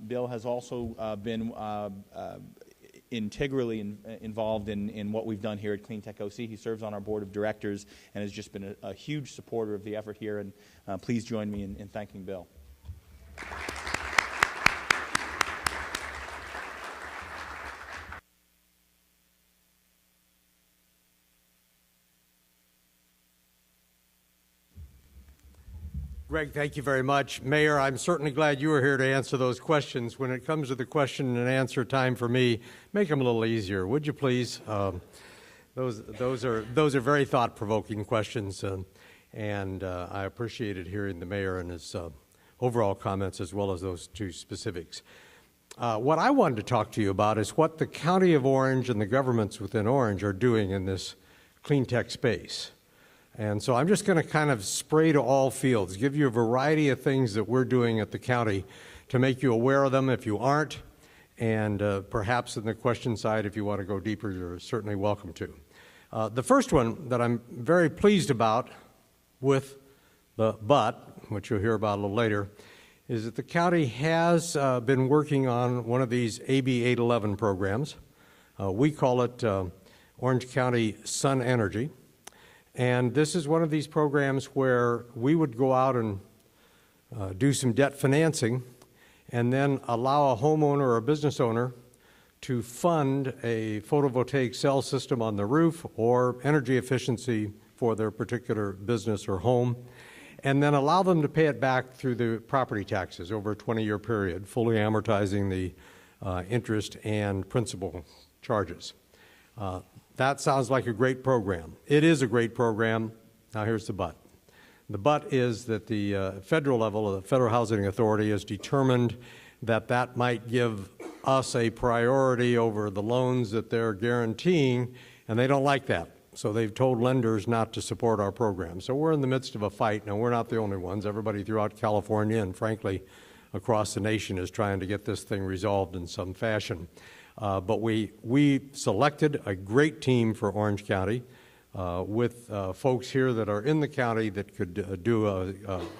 Bill has also been integrally involved in what we've done here at CleanTechOC. He serves on our board of directors and has just been a huge supporter of the effort here, and please join me in thanking Bill. Greg, thank you very much. Mayor, I'm certainly glad you were here to answer those questions. When it comes to the question and answer time for me, make them a little easier, would you please? Those are very thought-provoking questions, and I appreciated hearing the mayor and his overall comments as well as those two specifics. What I wanted to talk to you about is what the County of Orange and the governments within Orange are doing in this clean tech space. And so I'm just going to kind of spray to all fields, give you a variety of things that we're doing at the county to make you aware of them if you aren't, and perhaps in the question side, if you want to go deeper, you're certainly welcome to. The first one that I'm very pleased about with the but, which you'll hear about a little later, is that the county has been working on one of these AB 811 programs. We call it Orange County Sun Energy. And this is one of these programs where we would go out and do some debt financing and then allow a homeowner or a business owner to fund a photovoltaic cell system on the roof or energy efficiency for their particular business or home, and then allow them to pay it back through the property taxes over a 20-year period, fully amortizing the interest and principal charges. That sounds like a great program. It is a great program. Now here's the but. The but is that the federal level, the Federal Housing Authority, has determined that that might give us a priority over the loans that they're guaranteeing, and they don't like that. So they've told lenders not to support our program. So we're in the midst of a fight. Now, we're not the only ones. Everybody throughout California and, frankly, across the nation is trying to get this thing resolved in some fashion. But we selected a great team for Orange County with folks here that are in the county that could do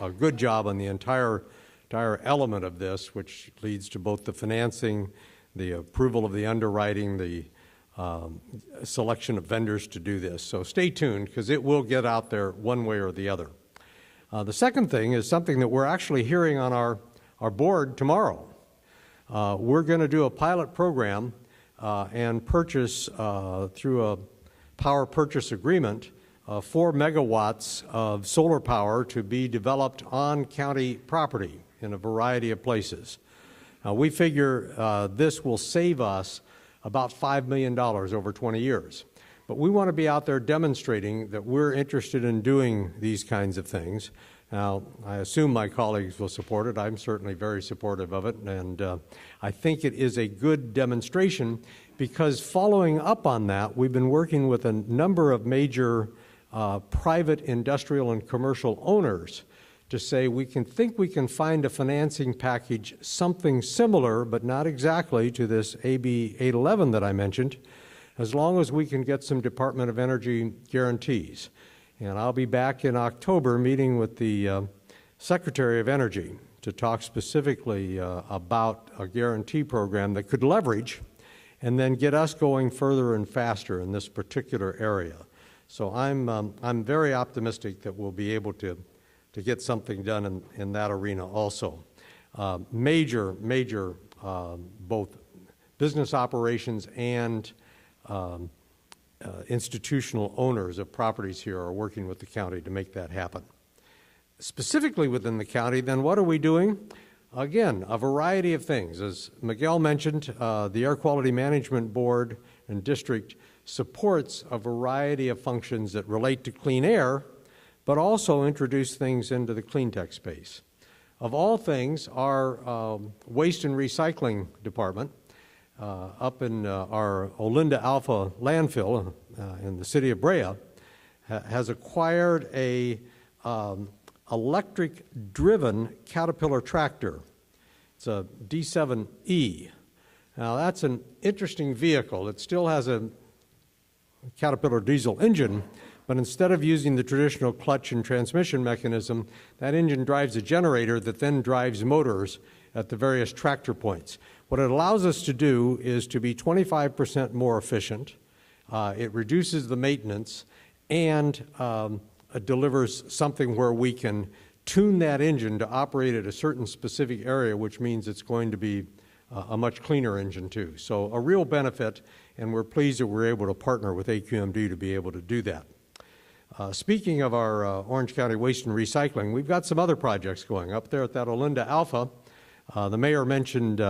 a good job on the entire element of this, which leads to both the financing, the approval of the underwriting, the selection of vendors to do this. So stay tuned, because it will get out there one way or the other. The second thing is something that we're actually hearing on our board tomorrow. We're going to do a pilot program and purchase through a power purchase agreement 4 megawatts of solar power to be developed on county property in a variety of places. We figure this will save us about $5 million over 20 years. But we want to be out there demonstrating that we're interested in doing these kinds of things. Now, I assume my colleagues will support it. I'm certainly very supportive of it, and I think it is a good demonstration, because following up on that, we've been working with a number of major private industrial and commercial owners to say we can find a financing package, something similar but not exactly to this AB 811 that I mentioned, as long as we can get some Department of Energy guarantees. And I'll be back in October meeting with the Secretary of Energy to talk specifically about a guarantee program that could leverage and then get us going further and faster in this particular area. So I'm very optimistic that we'll be able to get something done in that arena also. Major both business operations and institutional owners of properties here are working with the county to make that happen. Specifically within the county, then, what are we doing? Again, a variety of things. As Miguel mentioned, the Air Quality Management Board and District supports a variety of functions that relate to clean air, but also introduce things into the clean tech space. Of all things, our Waste and Recycling Department up in our Olinda Alpha landfill in the city of Brea has acquired a electric-driven Caterpillar tractor. It's a D7E. Now, that's an interesting vehicle. It still has a Caterpillar diesel engine, But instead of using the traditional clutch and transmission mechanism, that engine drives a generator that then drives motors at the various tractor points. What it allows us to do is to be 25% more efficient. It reduces the maintenance, and it delivers something where we can tune that engine to operate at a certain specific area, which means it's going to be a much cleaner engine too. So a real benefit, and we're pleased that we're able to partner with AQMD to be able to do that. Speaking of our Orange County Waste and Recycling, we've got some other projects going up there at that Olinda Alpha. The mayor mentioned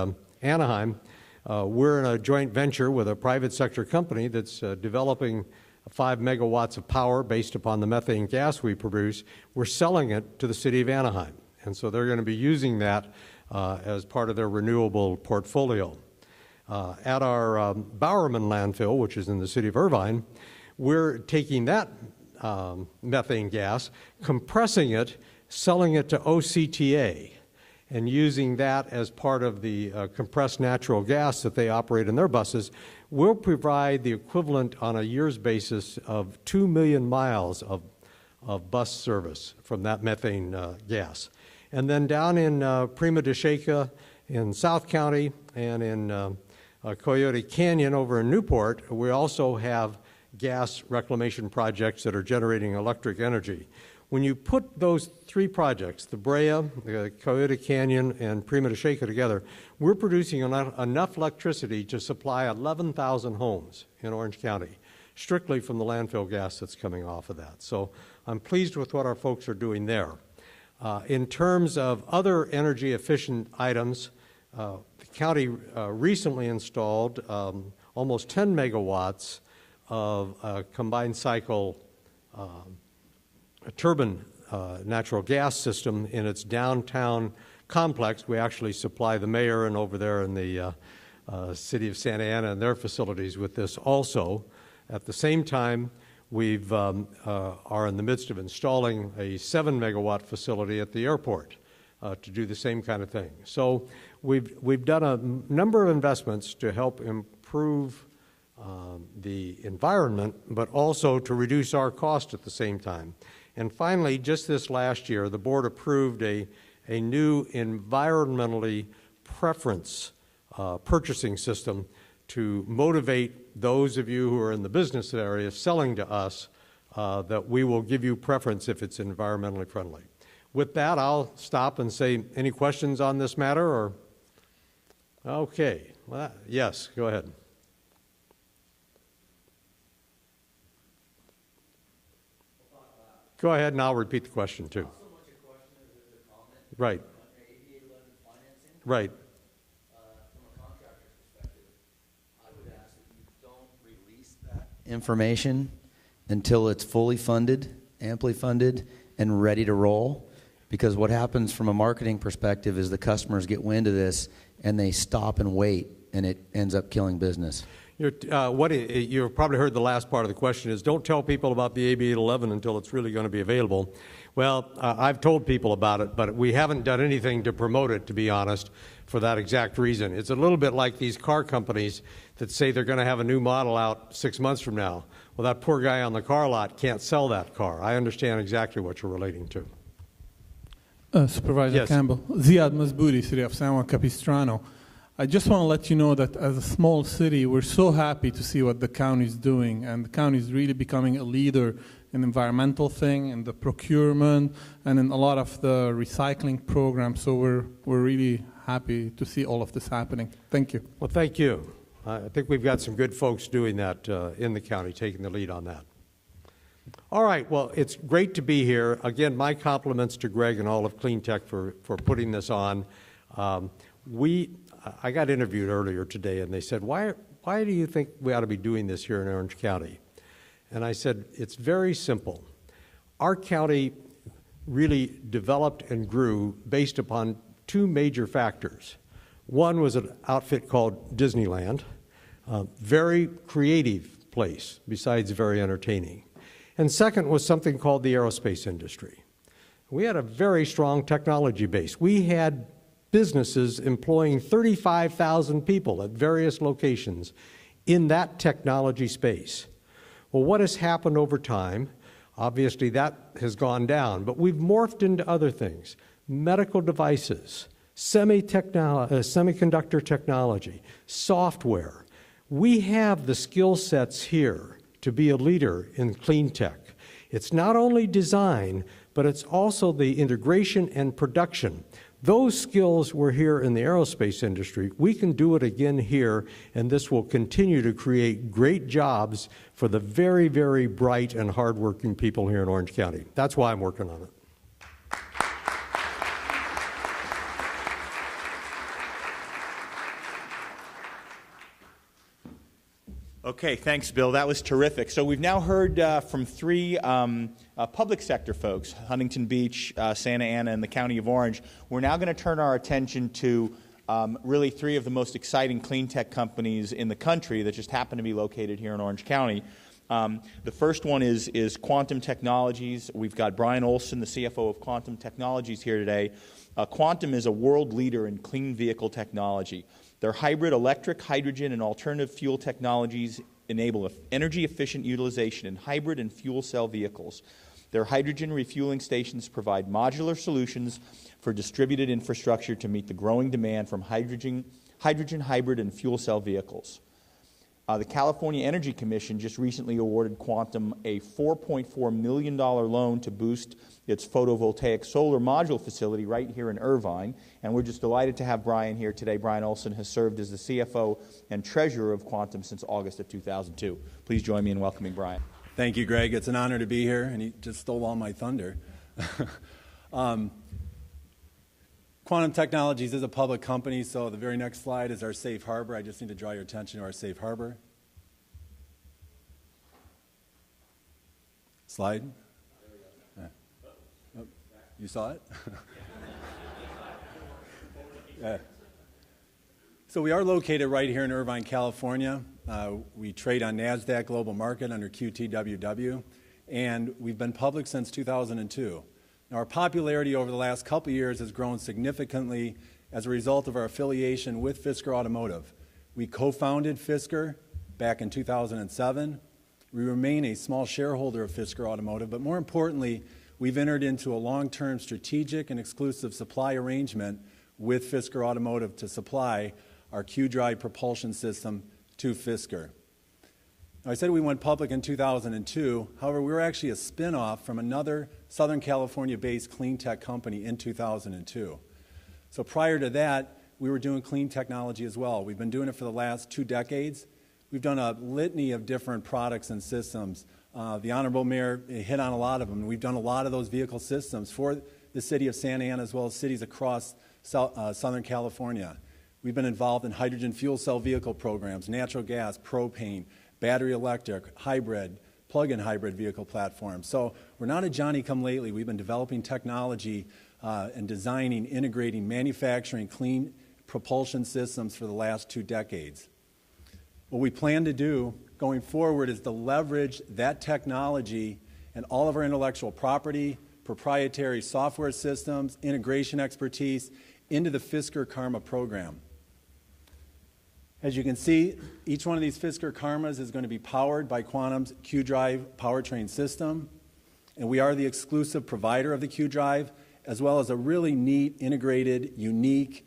Anaheim. We're in a joint venture with a private sector company that's developing 5 megawatts of power based upon the methane gas we produce. We're selling it to the city of Anaheim, and so they're going to be using that as part of their renewable portfolio. At our Bowerman landfill, which is in the city of Irvine, we're taking that methane gas, compressing it, selling it to OCTA, and using that as part of the compressed natural gas that they operate in their buses. Will provide the equivalent on a year's basis of 2 million miles of bus service from that methane gas. And then down in Prima de Shaka in South County and in Coyote Canyon over in Newport, we also have gas reclamation projects that are generating electric energy. When you put those 3 projects, the Brea, the Coyote Canyon, and Prima de Shaka together, we're producing enough electricity to supply 11,000 homes in Orange County, strictly from the landfill gas that's coming off of that. So I'm pleased with what our folks are doing there. In terms of other energy efficient items, the county recently installed almost 10 megawatts of combined cycle a turbine natural gas system in its downtown complex. We actually supply the mayor and over there in the city of Santa Ana and their facilities with this also. At the same time, we are in the midst of installing a 7 megawatt facility at the airport to do the same kind of thing. So we've done a number of investments to help improve the environment, but also to reduce our cost at the same time. And finally, just this last year, the board approved a new environmentally preference purchasing system to motivate those of you who are in the business area selling to us that we will give you preference if it's environmentally friendly. With that, I'll stop and say, any questions on this matter? Or okay, well, yes, go ahead. Go ahead, and I'll repeat the question, too. Not so much a question as it is a comment. Right. AB 11 financing. Right. From a contractor's perspective, I would ask that you don't release that information until it's fully funded, amply funded, and ready to roll. Because what happens from a marketing perspective is the customers get wind of this, and they stop and wait, and it ends up killing business. You've probably heard the last part of the question is don't tell people about the AB 811 until it's really going to be available. Well, I've told people about it, but we haven't done anything to promote it, to be honest, for that exact reason. It's a little bit like these car companies that say they're going to have a new model out 6 months from now. Well, that poor guy on the car lot can't sell that car. I understand exactly what you're relating to. Supervisor Yes. Campbell. Ziad Mazbouri, City of San Juan Capistrano. I just want to let you know that as a small city, we're so happy to see what the county is doing, and the county is really becoming a leader in environmental thing, in the procurement, and in a lot of the recycling programs. So we're really happy to see all of this happening. Thank you. Well, thank you. I think we've got some good folks doing that in the county, taking the lead on that. All right, well, it's great to be here. Again, my compliments to Greg and all of CleanTech for putting this on. I got interviewed earlier today, and they said, why do you think we ought to be doing this here in Orange County? And I said, it's very simple. Our county really developed and grew based upon 2 major factors. One was an outfit called Disneyland, a very creative place, besides very entertaining. And second was something called the aerospace industry. We had a very strong technology base. We had businesses employing 35,000 people at various locations in that technology space. Well, what has happened over time? Obviously, that has gone down, but we've morphed into other things. Medical devices, semiconductor technology, software. We have the skill sets here to be a leader in clean tech. It's not only design, but it's also the integration and production. Those skills were here in the aerospace industry. We can do it again here, and this will continue to create great jobs for the very, very bright and hardworking people here in Orange County. That's why I'm working on it. Okay, thanks, Bill. That was terrific. So we've now heard from three public sector folks, Huntington Beach, Santa Ana, and the County of Orange. We're now going to turn our attention to really three of the most exciting clean tech companies in the country that just happen to be located here in Orange County. The first one is Quantum Technologies. We've got Brian Olson, the CFO of Quantum Technologies, here today. Quantum is a world leader in clean vehicle technology. Their hybrid electric, hydrogen, and alternative fuel technologies enable energy-efficient utilization in hybrid and fuel cell vehicles. Their hydrogen refueling stations provide modular solutions for distributed infrastructure to meet the growing demand from hydrogen, hybrid, and fuel cell vehicles. The California Energy Commission just recently awarded Quantum a $4.4 million loan to boost its photovoltaic solar module facility right here in Irvine. And we're just delighted to have Brian here today. Brian Olson has served as the CFO and treasurer of Quantum since August of 2002. Please join me in welcoming Brian. Thank you, Greg. It's an honor to be here, and he just stole all my thunder. Quantum Technologies is a public company, so the very next slide is our safe harbor. I just need to draw your attention to our safe harbor. Slide. Oh, you saw it? Yeah. So we are located right here in Irvine, California. We trade on NASDAQ Global Market under QTWW, and we've been public since 2002. Now, our popularity over the last couple of years has grown significantly as a result of our affiliation with Fisker Automotive. We co-founded Fisker back in 2007. We remain a small shareholder of Fisker Automotive, but more importantly, we've entered into a long-term strategic and exclusive supply arrangement with Fisker Automotive to supply our Q-Drive propulsion system to Fisker. Now, I said we went public in 2002. However, we were actually a spin-off from another Southern California-based clean tech company in 2002. So prior to that, we were doing clean technology as well. We've been doing it for the last 2 decades. We've done a litany of different products and systems. The Honorable Mayor hit on a lot of them. We've done a lot of those vehicle systems for the city of Santa Ana as well as cities across Southern California. We've been involved in hydrogen fuel cell vehicle programs, natural gas, propane, battery electric, hybrid, plug-in hybrid vehicle platforms. So we're not a Johnny-come-lately. We've been developing technology and designing, integrating, manufacturing clean propulsion systems for the last 2 decades. What we plan to do going forward is to leverage that technology and all of our intellectual property, proprietary software systems, integration expertise into the Fisker Karma program. As you can see, each one of these Fisker Karmas is going to be powered by Quantum's Q-Drive powertrain system, and we are the exclusive provider of the Q-Drive, as well as a really neat, integrated, unique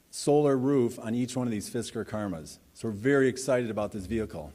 solar roof on each one of these Fisker Karmas. So we're very excited about this vehicle.